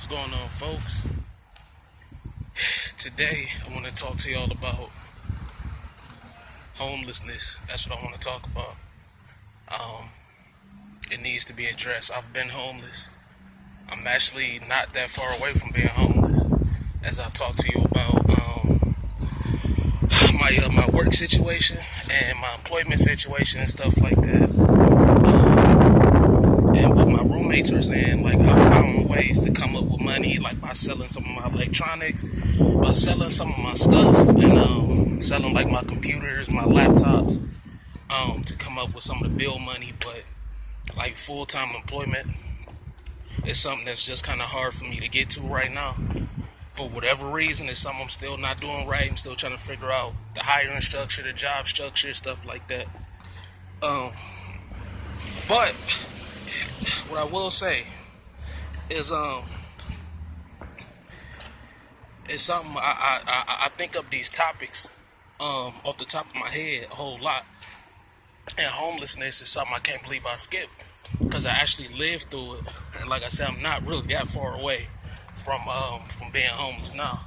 What's going on, folks? Today, I want to talk to y'all about homelessness. That's what I want to talk about. Um, it needs to be addressed. I've been homeless. I'm actually not that far away from being homeless. As I've talked to you about my work situation and my employment situation and stuff like that. And what my roommates are saying, like I found ways to come up with money, like by selling some of my electronics, by selling some of my stuff, and selling like my computers, my laptops, to come up with some of the bill money. But like full-time employment is something that's just kind of hard for me to get to right now. For whatever reason, it's something I'm still not doing right. I'm still trying to figure out the hiring structure, the job structure, stuff like that. But what I will say is it's something I think of these topics off the top of my head a whole lot. And homelessness is something I can't believe I skipped because I actually lived through it. And like I said, I'm not really that far away from being homeless now.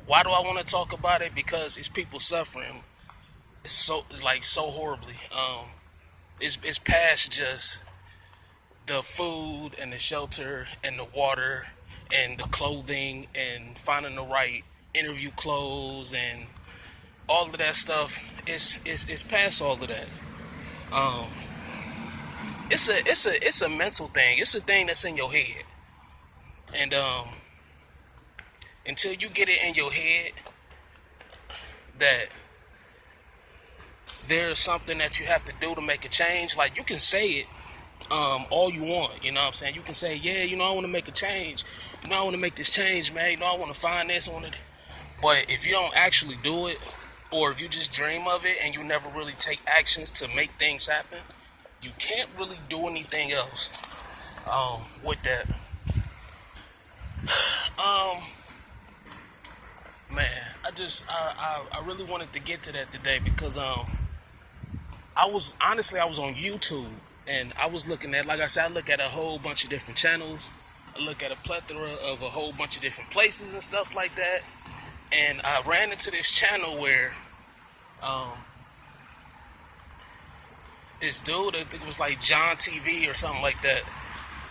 Why do I want to talk about it? Because it's people suffering. It's so horribly. It's past just the food and the shelter and the water and the clothing and finding the right interview clothes and all of that stuff. It's past all of that. It's a mental thing. It's a thing that's in your head, and until you get it in your head that there's something that you have to do to make a change, like you can say it all you want, you know what I'm saying? You can say, yeah, I want to make a change. I want to make this change, man. I want to find this, But if you don't actually do it, or if you just dream of it and you never really take actions to make things happen, you can't really do anything else with that. Man, I really wanted to get to that today because I was on YouTube and I was looking at, like I said, I look at a whole bunch of different channels. I look at a plethora of a whole bunch of different places and stuff like that. And I ran into this channel where this dude, I think it was like John TV or something like that,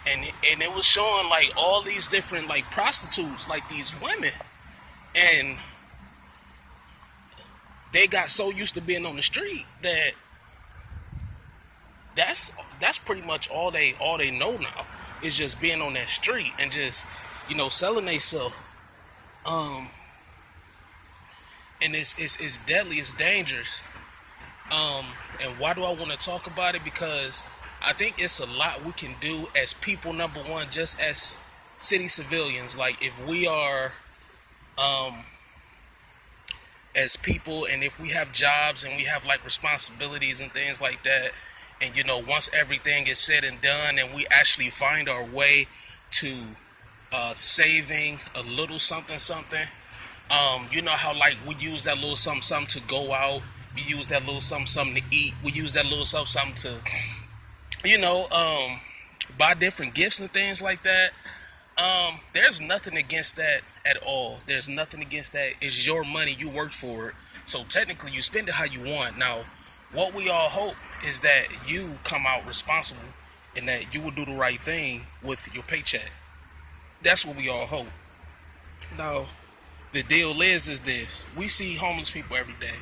and it was showing like all these different like prostitutes, like these women, and they got so used to being on the street that that's pretty much all they know now is just being on that street and just selling themselves. And it's deadly, it's dangerous. And why do I want to talk about it? Because I think it's a lot we can do as people, number one, just as city civilians. Like if we are as people, and if we have jobs and we have like responsibilities and things like that, and once everything is said and done and we actually find our way to saving a little something, you know how like we use that little something to go out, we use that little something to eat, we use that little something to buy different gifts and things like that. There's nothing against that at all. There's nothing against that. It's your money, you worked for it, so technically you spend it how you want. Now what we all hope is that you come out responsible and that you will do the right thing with your paycheck. That's what we all hope. Now the deal is this: we see homeless people every day.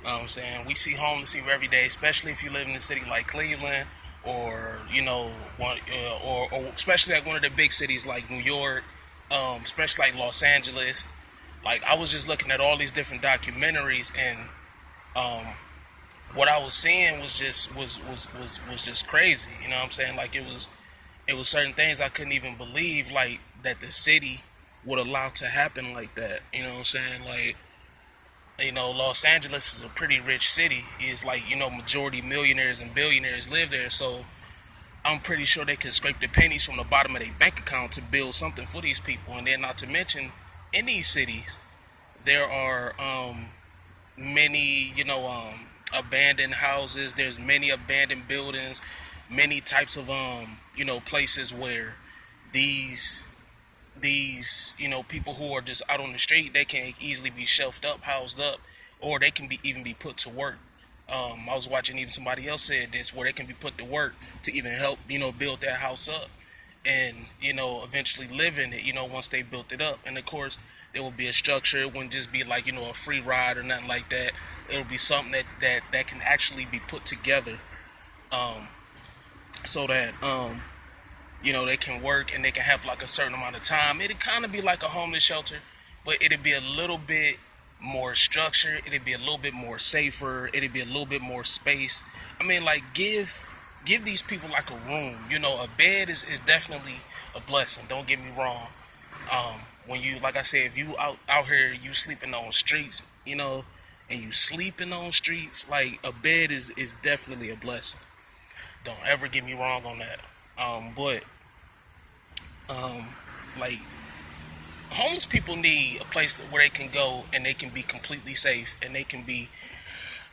You know what I'm saying? We see homeless people every day, especially if you live in a city like Cleveland, or or especially like one of the big cities like New York, especially like Los Angeles. Like I was just looking at all these different documentaries, and what I was seeing was just crazy. You know what I'm saying? Like it was certain things I couldn't even believe, like that the city would allow to happen like that. You know what I'm saying? Like, Los Angeles is a pretty rich city. It's like, majority millionaires and billionaires live there. So I'm pretty sure they could scrape the pennies from the bottom of their bank account to build something for these people. And then not to mention, in these cities, there are many, abandoned houses. There's many abandoned buildings. many types of places where these people who are just out on the street, they can easily be shelved up, housed up, or they can be even be put to work. I was watching, even somebody else said this, where they can be put to work to even help build that house up, and eventually live in it, once they built it up. And of course there will be a structure. It wouldn't just be like a free ride or nothing like that. It'll be something that can actually be put together, so that they can work and they can have like a certain amount of time. It'd kind of be like a homeless shelter, but it'd be a little bit more structured. It'd be a little bit more safer. It'd be a little bit more space. I mean, like, give these people like a room. A bed is definitely a blessing. Don't get me wrong. When you, like I said, if you out here, you sleeping on streets, and you sleeping on streets, like, a bed is definitely a blessing. Don't ever get me wrong on that. But like, homeless people need a place where they can go and they can be completely safe, and they can be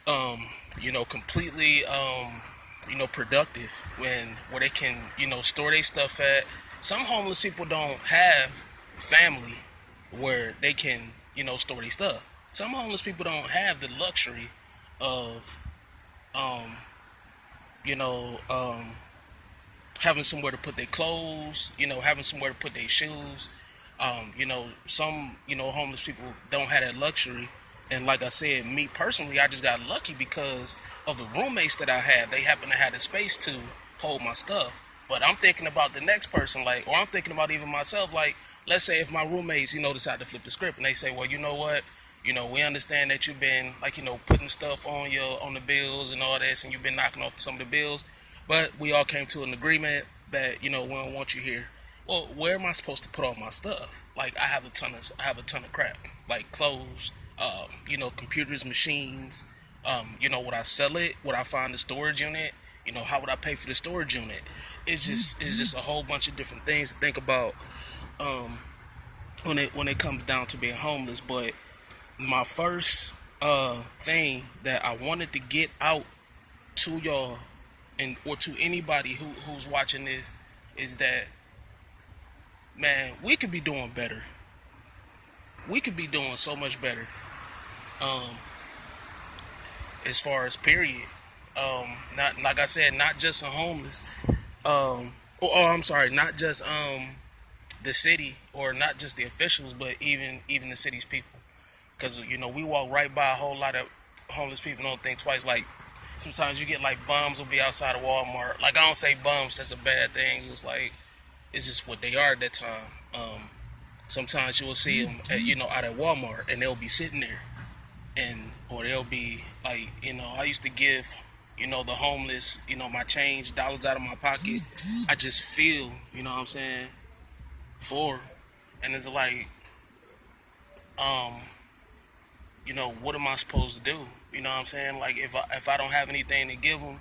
completely productive, where they can store their stuff at. Some homeless people don't have family where they can store their stuff. Some homeless people don't have the luxury of you know having somewhere to put their clothes, having somewhere to put their shoes. Some homeless people don't have that luxury. And like I said, me personally, I just got lucky because of the roommates that I had. They happen to have the space to hold my stuff. But I'm thinking about the next person, or I'm thinking about even myself. Like, let's say if my roommates, decide to flip the script and they say, well, you know what, we understand that you've been putting stuff on the bills and all this, and you've been knocking off some of the bills, but we all came to an agreement that we don't want you here. Well, where am I supposed to put all my stuff? Like, I have a ton of crap, like clothes, computers, machines. Would I sell it? Would I find a storage unit? How would I pay for the storage unit? It's just a whole bunch of different things to think about when it comes down to being homeless. But my first thing that I wanted to get out to y'all or to anybody who's watching this is that, man, we could be doing better. We could be doing so much better. As far as period. Not, like I said, not just a homeless. I'm sorry, not just the city, or not just the officials, but even the city's people. Because we walk right by a whole lot of homeless people, don't think twice. Like, sometimes you get like bums will be outside of Walmart. Like, I don't say bums that's a bad thing. It's just what they are at that time. Sometimes you will see them out at Walmart, and they'll be sitting there, or they'll be like, I used to give the homeless my change, dollars out of my pocket. I just feel, what I'm saying, for, and it's like, what am I supposed to do? What I'm saying? Like, if I don't have anything to give them,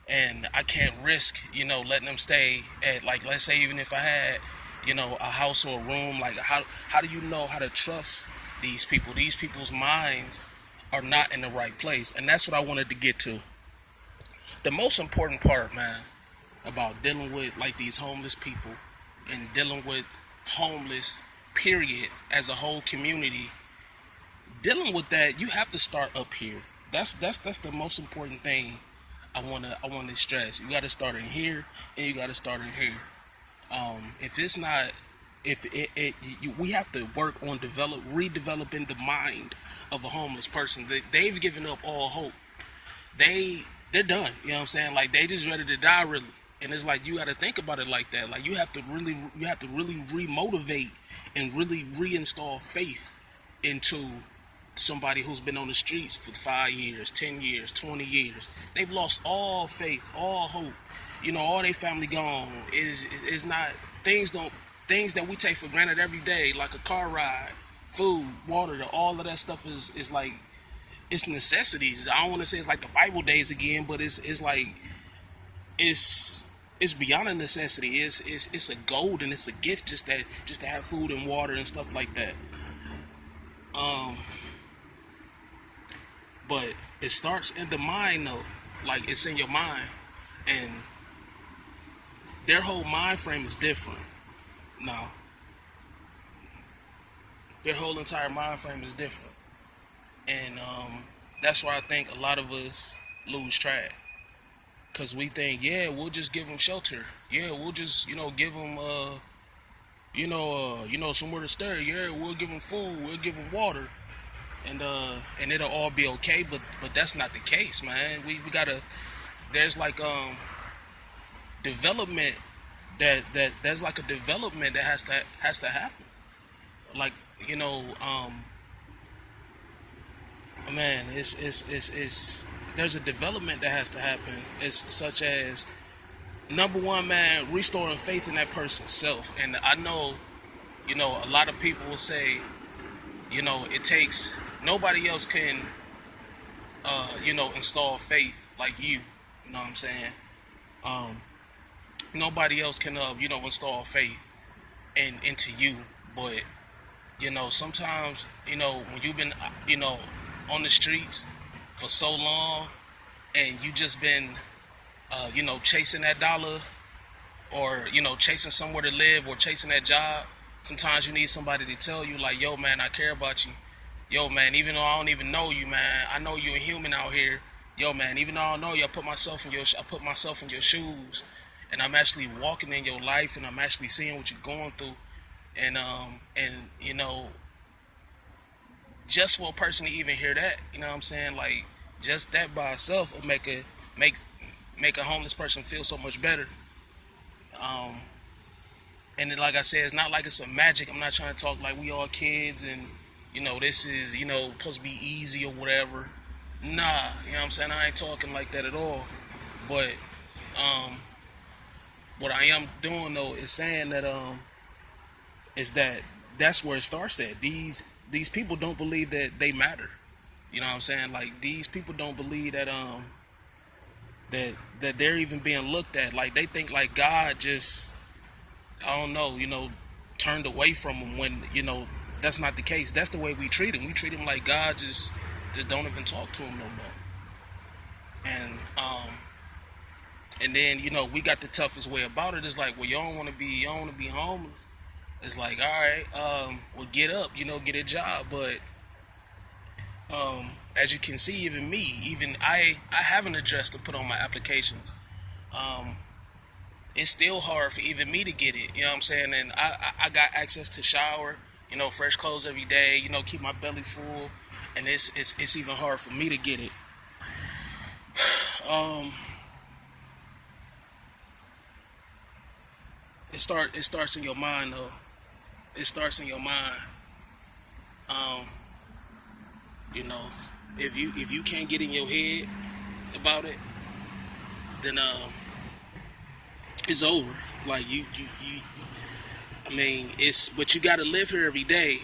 and I can't risk, letting them stay at, like, let's say, even if I had, a house or a room, like, how do you know how to trust these people? These people's minds are not in the right place. And that's what I wanted to get to. The most important part, man, about dealing with, like, these homeless people and dealing with homeless, period, as a whole community, dealing with that, you have to start up here. That's the most important thing I want to stress. You got to start in here, and you got to start in here. We have to work on redeveloping the mind of a homeless person. They've given up all hope. They're done. You know what I'm saying? Like, they just ready to die, really. And it's like, you got to think about it like that. Like, you have to really remotivate and really reinstall faith into somebody who's been on the streets for 5 years, 10 years, 20 years. They've lost all faith, all hope. All their family gone. Is not things that we take for granted every day, like a car ride, food, water. All of that stuff is like, it's necessities. I don't want to say it's like the Bible days again, but it's like, it's beyond a necessity. It's a gold, and it's a gift just to have food and water and stuff like that. But it starts in the mind, though. Like, it's in your mind. And their whole mind frame is different. Now, their whole entire mind frame is different, and that's why I think a lot of us lose track. Cause we think, yeah, we'll just give them shelter. Yeah, we'll just, give them, somewhere to stay. Yeah, we'll give them food. We'll give them water, and it'll all be okay. But that's not the case, man. We gotta. There's like development that's like a development that has to happen. Like, man, it's there's a development that has to happen. It's such as, number one, man, restoring faith in that person's self. And I know, a lot of people will say, it takes, nobody else can, install faith like you. You know what I'm saying? Nobody else can, install faith into you. But, sometimes, when you've been, on the streets for so long, and you just been, chasing that dollar, or chasing somewhere to live, or chasing that job. Sometimes you need somebody to tell you, like, yo, man, I care about you. Yo, man, even though I don't even know you, man, I know you're a human out here. Yo, man, even though I don't know you, I put myself in your shoes, and I'm actually walking in your life, and I'm actually seeing what you're going through, and just for a person to even hear that, you know what I'm saying? Like, just that by itself will make a homeless person feel so much better. And then, like I said, it's not like it's a magic. I'm not trying to talk like we all kids and, this is, supposed to be easy or whatever. Nah, you know what I'm saying? I ain't talking like that at all. But what I am doing, though, is saying that that's where it starts at. These people don't believe that they matter. You know what I'm saying? Like, these people don't believe that that they're even being looked at. Like, they think like God just, I don't know, turned away from them when, that's not the case. That's the way we treat him. We treat him like God just don't even talk to him no more. And then, we got the toughest way about it. It's like, well, you don't want to be homeless. It's like, all right, well, get up, get a job. But as you can see, even I haven't addressed to put on my applications. It's still hard for even me to get it. You know what I'm saying? And I got access to shower, fresh clothes every day. Keep my belly full, and it's even hard for me to get it. It starts in your mind, though. It starts in your mind. If you can't get in your head about it, then it's over. Like, you I mean, but you got to live here every day.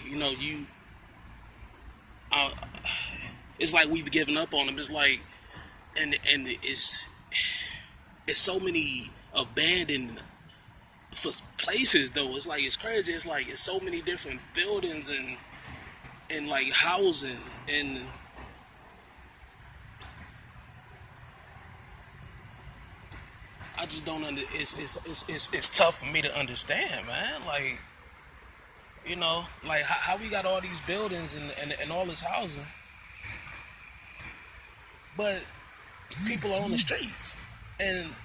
It's like we've given up on them. It's like, and it's so many abandoned for places, though. It's like, it's crazy. It's like, it's so many different buildings and like housing, and I just don't it's tough for me to understand, man. Like, like how we got all these buildings and all this housing, but people are on the streets. And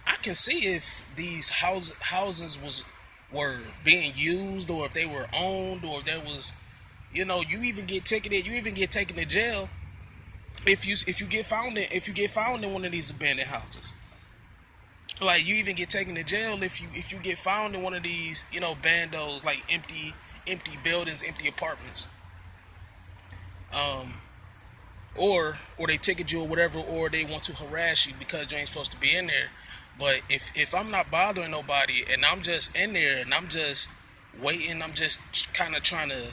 I can see if these houses were being used, or if they were owned, or if there was, you even get ticketed, you even get taken to jail if you get found in one of these abandoned houses. Like, you even get taken to jail if you get found in one of these, bandos, like empty buildings, empty apartments. Or they ticket you or whatever, or they want to harass you because you ain't supposed to be in there. But if I'm not bothering nobody, and I'm just in there, and I'm just waiting, I'm just kind of trying to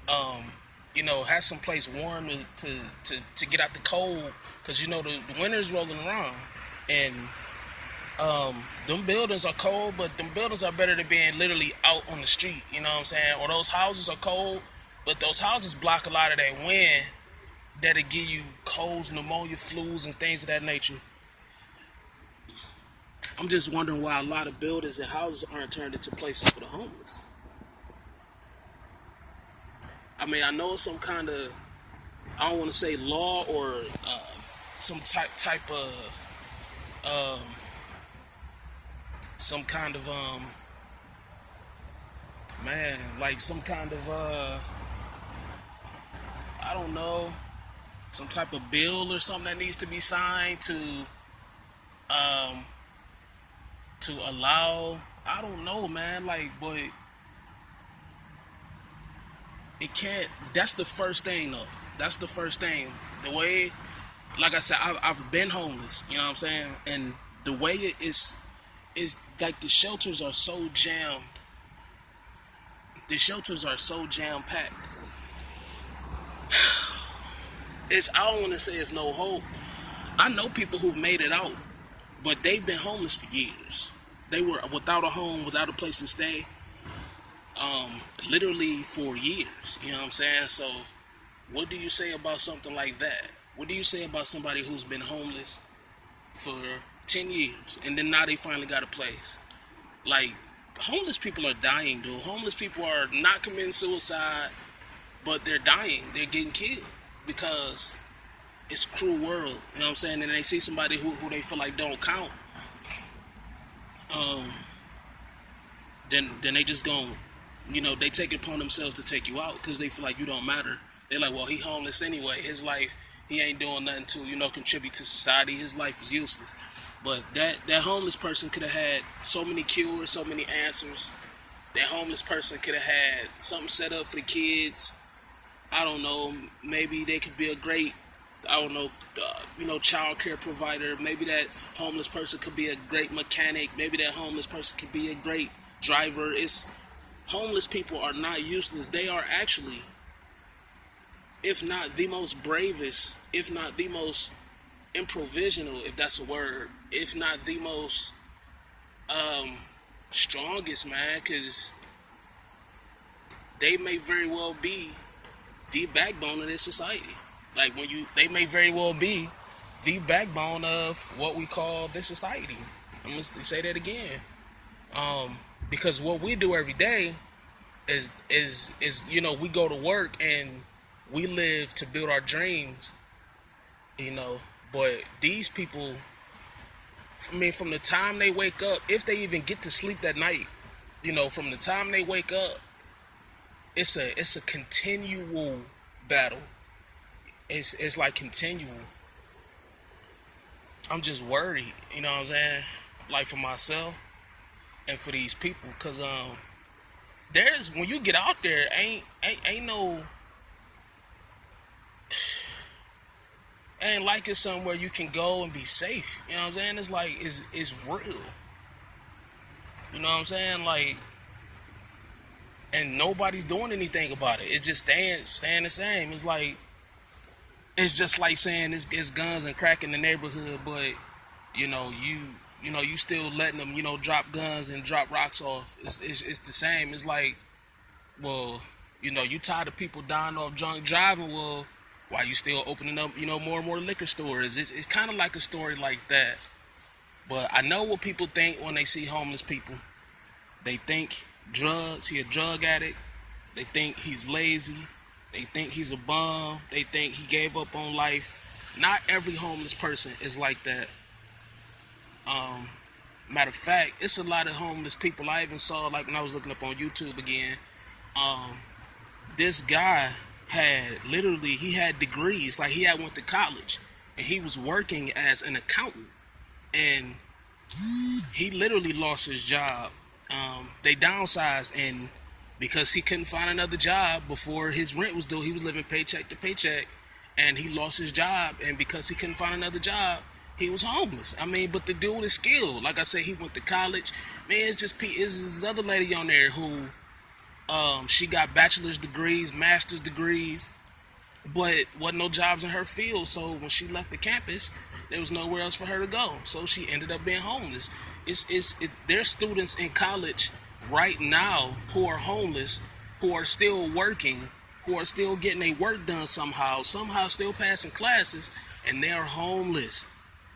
have some place warm to get out the cold, because the winter's rolling around, and them buildings are cold, but them buildings are better than being literally out on the street. You know what I'm saying? Or those houses are cold, but those houses block a lot of that wind that'll give you colds, pneumonia, flus, and things of that nature. I'm just wondering why a lot of buildings and houses aren't turned into places for the homeless. I mean, I know it's some kind of, I don't want to say law or some type of some kind of man, like some kind of I don't know, some type of bill or something that needs to be signed um to allow, I don't know, man, like, but it can't. That's the first thing, though. That's the first thing. The way, like I said, I've been homeless. You know what I'm saying? And the way it is like the shelters are so jammed. The shelters are so jam packed. I don't want to say it's no hope. I know people who've made it out, but they've been homeless for years. They were without a home, without a place to stay, literally for years. You know what I'm saying? So, what do you say about something like that? What do you say about somebody who's been homeless for 10 years and then now they finally got a place? Like, homeless people are dying, dude. Homeless people are not committing suicide, but they're dying. They're getting killed because it's a cruel world. You know what I'm saying? And they see somebody who they feel like don't count. Then they just gon', they take it upon themselves to take you out because they feel like you don't matter. They're like, well, he homeless anyway. His life, he ain't doing nothing to, contribute to society. His life is useless. But that homeless person could have had so many cures, so many answers. That homeless person could have had something set up for the kids. I don't know. Maybe they could be a great, child care provider. Maybe that homeless person could be a great mechanic. Maybe that homeless person could be a great driver. Homeless people are not useless. They are actually, if not the most bravest, if not the most improvisational, if that's a word, if not the most strongest, man, because they may very well be the backbone of this society. Like, they may very well be the backbone of what we call this society. I'm gonna say that again, because what we do every day is we go to work and we live to build our dreams, but these people, I mean, from the time they wake up, if they even get to sleep that night, from the time they wake up, it's a continual battle. It's like continual. I'm just worried, you know what I'm saying? Like, for myself and for these people, cause when you get out there, ain't like it's somewhere you can go and be safe. You know what I'm saying? It's like it's real. You know what I'm saying? Like, and nobody's doing anything about it. It's just staying the same. It's like, it's just like saying it's guns and crack in the neighborhood, but you still letting them drop guns and drop rocks off. It's the same. It's like, well, you tired of people dying off drunk driving. Well, why you still opening up more and more liquor stores? It's kind of like a story like that. But I know what people think when they see homeless people. They think drugs. He a drug addict. They think he's lazy. They think he's a bum. They think he gave up on life. Not every homeless person is like that. Matter of fact, it's a lot of homeless people. I even saw, like, when I was looking up on YouTube again, this guy he had degrees. Like, he had went to college and he was working as an accountant, and he literally lost his job. They downsized, and because he couldn't find another job before his rent was due, he was living paycheck to paycheck, and he lost his job, and because he couldn't find another job, he was homeless. I mean, but the dude is skilled. Like I said, he went to college. Man, it's this other lady on there who, she got bachelor's degrees, master's degrees, but wasn't no jobs in her field. So when she left the campus, there was nowhere else for her to go. So she ended up being homeless. There's students in college right now who are homeless, who are still working, who are still getting their work done somehow still passing classes, and they are homeless.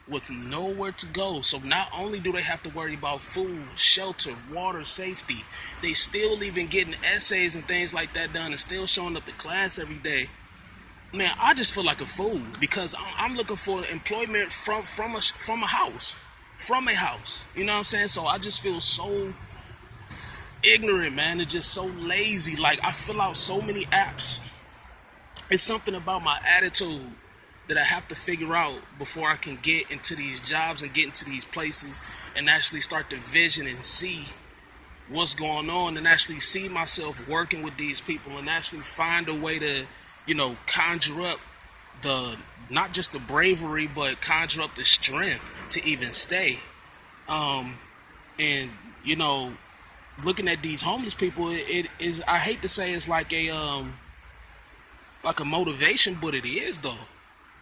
with nowhere to go. So not only do they have to worry about food, shelter, water, safety, they still even getting essays and things like that done and still showing up to class every day. Man, I just feel like a fool because I'm looking for employment from a house. From a house. You know what I'm saying? So I just feel so ignorant, man. It's just so lazy. Like, I fill out so many apps. It's something about my attitude that I have to figure out before I can get into these jobs and get into these places and actually start to vision and see what's going on and actually see myself working with these people and actually find a way to, conjure up not just the bravery, but conjure up the strength to even stay. And looking at these homeless people, it is, I hate to say it's like a motivation, but it is though.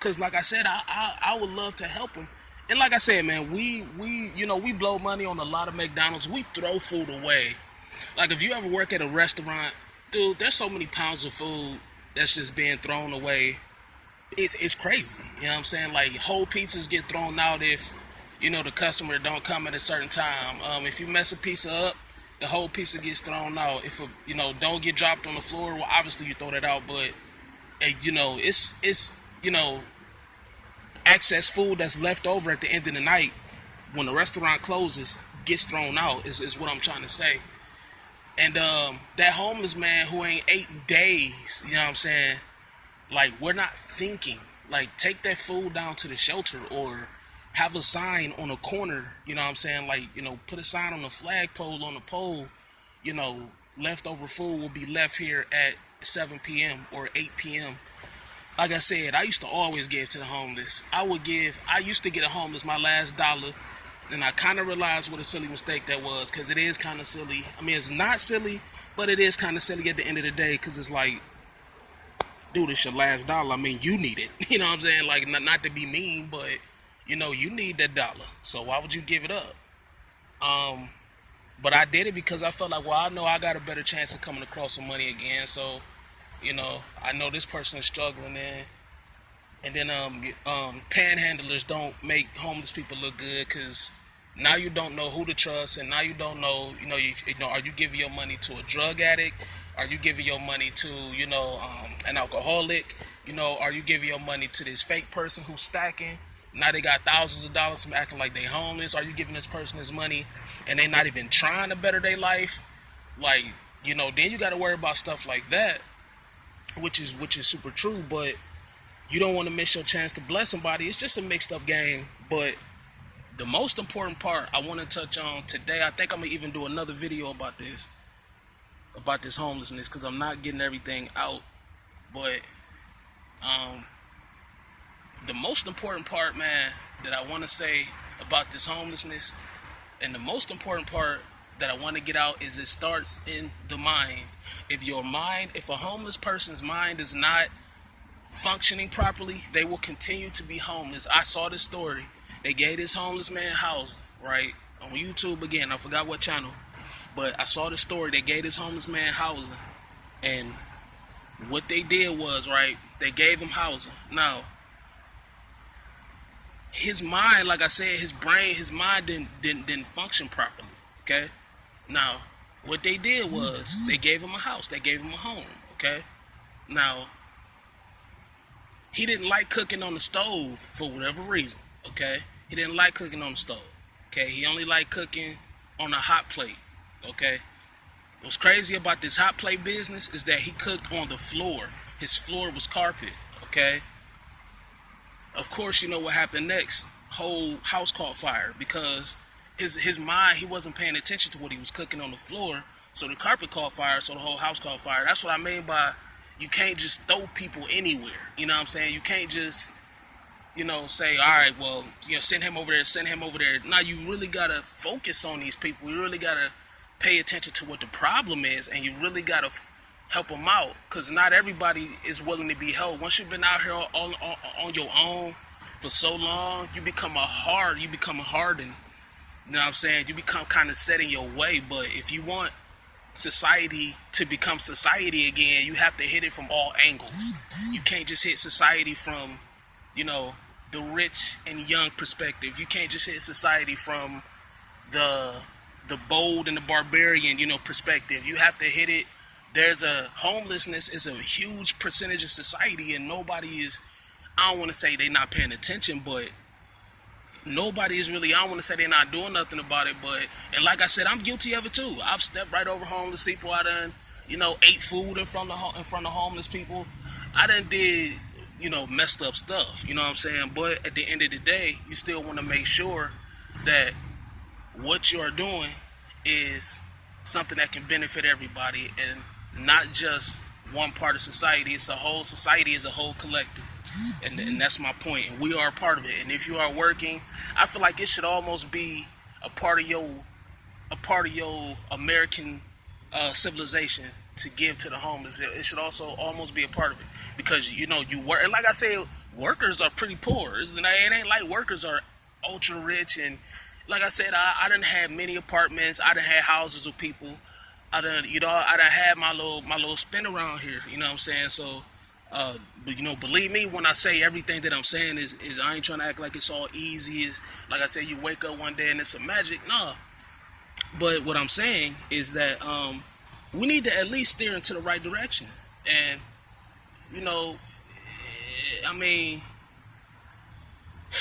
Cause like I said, I would love to help them. And like I said, man, we blow money on a lot of McDonald's. We throw food away. Like if you ever work at a restaurant, dude, there's so many pounds of food that's just being thrown away. It's crazy. You know what I'm saying? Like whole pizzas get thrown out if, the customer don't come at a certain time. If you mess a pizza up, the whole pizza gets thrown out. If don't get dropped on the floor, well, obviously you throw that out. But it's excess food that's left over at the end of the night when the restaurant closes gets thrown out is what I'm trying to say. And that homeless man who ain't ate in days, you know what I'm saying? Like, we're not thinking. Like, take that food down to the shelter or have a sign on a corner, you know what I'm saying? Like, put a sign on the flagpole on the pole, leftover food will be left here at 7 p.m. or 8 p.m. Like I said, I used to always give to the homeless. I used to get a homeless my last dollar, and I kind of realized what a silly mistake that was, because it is kind of silly. I mean, it's not silly, but it is kind of silly at the end of the day, because it's like, dude, it's your last dollar. I mean, you need it. You know what I'm saying? Like, not to be mean, but, you need that dollar. So why would you give it up? But I did it because I felt like, well, I know I got a better chance of coming across some money again, so... I know this person is struggling and then panhandlers don't make homeless people look good because now you don't know who to trust, and now you don't know, are you giving your money to a drug addict? Are you giving your money to, an alcoholic? Are you giving your money to this fake person who's stacking? Now they got thousands of dollars from acting like they homeless. Are you giving this person this money and they not even trying to better their life? Like, then you got to worry about stuff like that. Which is super true, but you don't want to miss your chance to bless somebody. It's just a mixed up game. But the most important part I want to touch on today, I think I'm gonna even do another video about this homelessness, because I'm not getting everything out. But the most important part, man, that I want to say about this homelessness, and the most important part that I want to get out is it starts in the mind. If a homeless person's mind is not functioning properly, they will continue to be homeless. I saw this story. They gave this homeless man housing, right? On YouTube again, I forgot what channel. But I saw the story. They gave this homeless man housing. And what they did was, right, they gave him housing. Now, his mind, like I said, his brain, his mind didn't function properly, okay? Now, what they did was they gave him a house. They gave him a home, okay? Now, he didn't like cooking on the stove for whatever reason, okay? He didn't like cooking on the stove, okay? He only liked cooking on a hot plate, okay? What's crazy about this hot plate business is that he cooked on the floor. His floor was carpet, okay? Of course, you know what happened next. Whole house caught fire because his mind, he wasn't paying attention to what he was cooking on the floor. So the carpet caught fire, so the whole house caught fire. That's what I mean by you can't just throw people anywhere. You know what I'm saying? You can't just, say, all right, well, send him over there. Now you really got to focus on these people. You really got to pay attention to what the problem is, and you really got to help them out, because not everybody is willing to be helped. Once you've been out here on your own for so long, you become hardened. You know what I'm saying? You become kind of set in your way. But if you want society to become society again, you have to hit it from all angles. You can't just hit society from, the rich and young perspective. You can't just hit society from the bold and the barbarian, perspective. You have to hit it. Homelessness is a huge percentage of society, and nobody is. I don't want to say they're not paying attention, but nobody is really. I don't want to say they're not doing nothing about it, but and like I said, I'm guilty of it too. I've stepped right over homeless people. I done, ate food in front of homeless people. I done did, messed up stuff. You know what I'm saying? But at the end of the day, you still want to make sure that what you're doing is something that can benefit everybody and not just one part of society. It's a whole society, is a whole collective. And that's my point. And we are a part of it. And if you are working, I feel like it should almost be a part of your American civilization to give to the homeless. It should also almost be a part of it because you work. And like I said, workers are pretty poor. It ain't like workers are ultra rich. And like I said, I done had many apartments. I done had houses with people. I done had my little spin around here. You know what I'm saying? So. But believe me when I say everything that I'm saying is I ain't trying to act like it's all easy. Is like I said, you wake up one day and it's a magic. Nah. But what I'm saying is that we need to at least steer into the right direction. And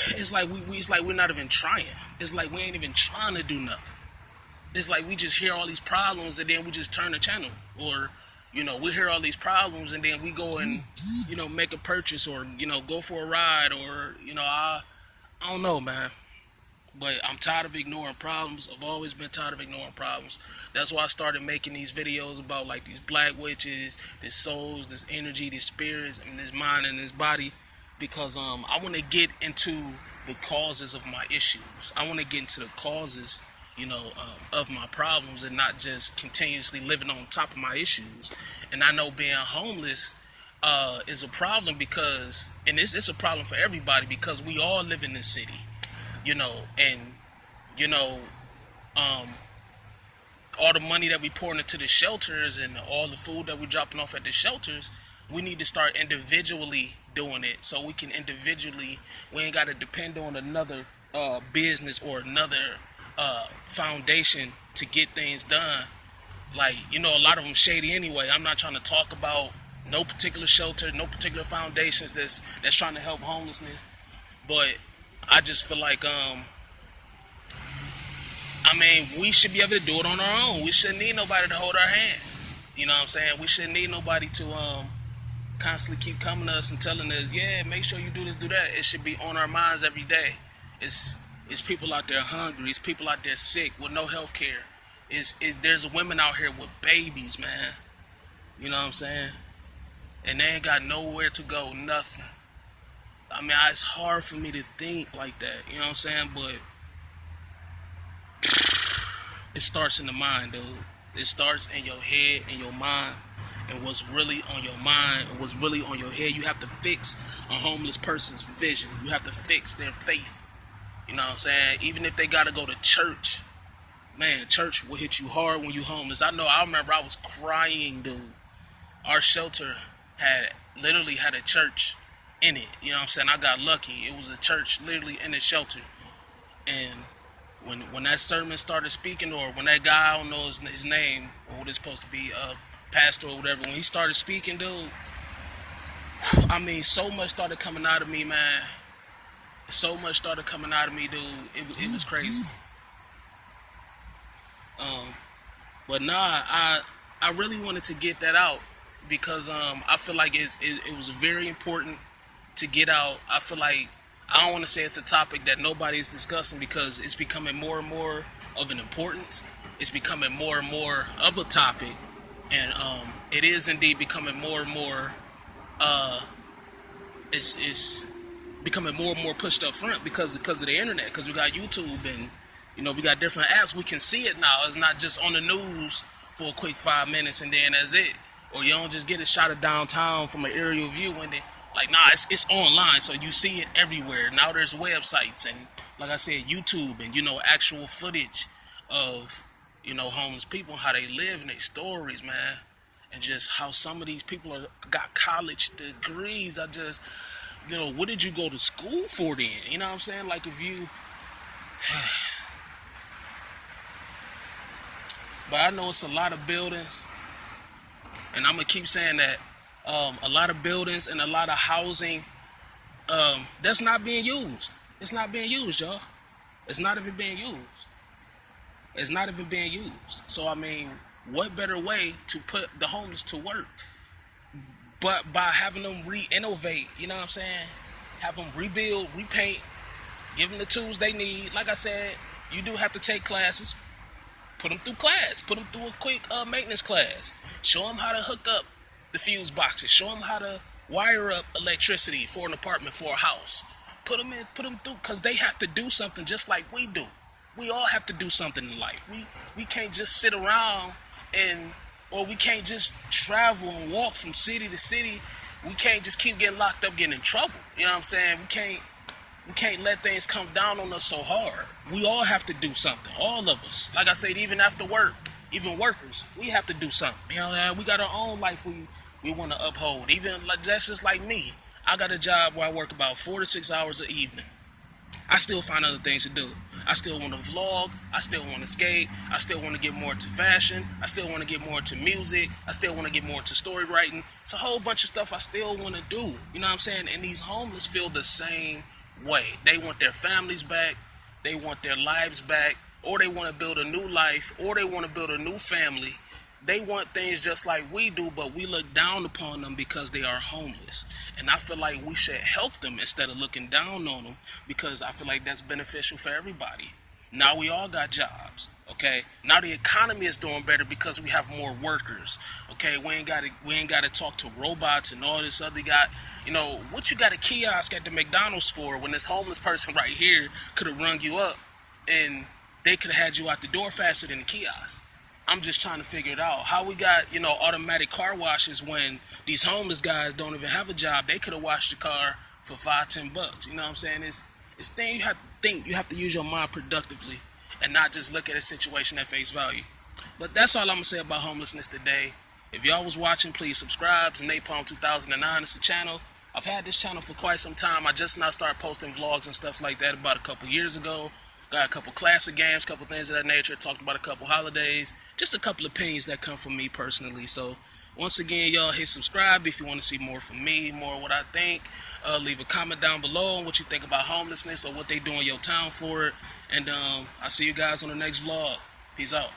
it's like we're not even trying. It's like we ain't even trying to do nothing. It's like we just hear all these problems and then we just turn the channel, or we hear all these problems and then we go and, make a purchase or, go for a ride or, I don't know, man. But I'm tired of ignoring problems. I've always been tired of ignoring problems. That's why I started making these videos about like these black witches, these souls, this energy, these spirits, and this mind and this body. Because I want to get into the causes of my issues. I want to get into the causes of my problems and not just continuously living on top of my issues. And I know being homeless is a problem because, and it's a problem for everybody because we all live in this city, all the money that we pouring into the shelters and all the food that we're dropping off at the shelters, we need to start individually doing it so we ain't got to depend on another business or another foundation to get things done. Like, a lot of them shady anyway. I'm not trying to talk about no particular shelter, no particular foundations that's trying to help homelessness. But I just feel like we should be able to do it on our own. We shouldn't need nobody to hold our hand. You know what I'm saying? We shouldn't need nobody to constantly keep coming to us and telling us, yeah, make sure you do this, do that. It should be on our minds every day. It's people out there hungry. It's people out there sick with no health care. There's women out here with babies, man. You know what I'm saying? And they ain't got nowhere to go, nothing. It's hard for me to think like that. You know what I'm saying? But it starts in the mind, dude. It starts in your head and your mind. And what's really on your mind and what's really on your head, you have to fix a homeless person's vision. You have to fix their faith. You know what I'm saying? Even if they got to go to church, man, church will hit you hard when you homeless. I remember I was crying, dude. Our shelter literally had a church in it. You know what I'm saying? I got lucky. It was a church literally in the shelter. And when that sermon started speaking, or when that guy, I don't know his name, or what it's supposed to be, pastor or whatever, when he started speaking, dude, so much started coming out of me, man. So much started coming out of me, dude. It was crazy. But nah, I really wanted to get that out because I feel like it was very important to get out. I feel like I don't want to say it's a topic that nobody is discussing because it's becoming more and more of an importance. It's becoming more and more of a topic, and it is indeed becoming more and more. It's becoming more and more pushed up front because of the internet. Because we got YouTube and we got different apps. We can see it now. It's not just on the news for a quick 5 minutes and then that's it. Or you don't just get a shot of downtown from an aerial view and then it's online, so you see it everywhere. Now there's websites and, like I said, YouTube and actual footage of homeless people, how they live and their stories, man, and just how some of these people got college degrees. what did you go to school for then? You know what I'm saying? Like if you, but I know it's a lot of buildings, and I'm gonna keep saying that, a lot of buildings and a lot of housing, that's not being used. It's not being used, y'all. It's not even being used. It's not even being used. So I mean, what better way to put the homeless to work but by having them re-innovate? You know what I'm saying? Have them rebuild, repaint, give them the tools they need. Like I said, you do have to take classes. Put them through class. Put them through a quick maintenance class. Show them how to hook up the fuse boxes. Show them how to wire up electricity for an apartment, for a house. Put them through, because they have to do something just like we do. We all have to do something in life. We can't just sit around or we can't just travel and walk from city to city. We can't just keep getting locked up, getting in trouble. You know what I'm saying? We can't let things come down on us so hard. We all have to do something. All of us. Like I said, even after work, even workers, we have to do something. You know, we got our own life we want to uphold. Even like that's just like me. I got a job where I work about 4 to 6 hours an evening. I still find other things to do. I still want to vlog. I still want to skate. I still want to get more into fashion. I still want to get more into music. I still want to get more into story writing. It's a whole bunch of stuff I still want to do. You know what I'm saying? And these homeless feel the same way. They want their families back. They want their lives back. Or they want to build a new life. Or they want to build a new family. They want things just like we do, but we look down upon them because they are homeless. And I feel like we should help them instead of looking down on them, because I feel like that's beneficial for everybody. Now we all got jobs, okay? Now the economy is doing better because we have more workers, okay? We ain't got to talk to robots and all this other what you got a kiosk at the McDonald's for when this homeless person right here could have rung you up and they could have had you out the door faster than the kiosk. I'm just trying to figure it out. How we got, automatic car washes when these homeless guys don't even have a job. They could have washed your car for $5-10. You know what I'm saying? It's thing you have to think. You have to use your mind productively and not just look at a situation at face value. But that's all I'm gonna say about homelessness today. If y'all was watching, please subscribe to Napalm 2009. It's a channel. I've had this channel for quite some time. I just now started posting vlogs and stuff like that about a couple years ago. Got a couple classic games, couple things of that nature. Talked about a couple holidays. Just a couple opinions that come from me personally. So once again, y'all hit subscribe if you want to see more from me, more what I think. Leave a comment down below on what you think about homelessness or what they do in your town for it. And I'll see you guys on the next vlog. Peace out.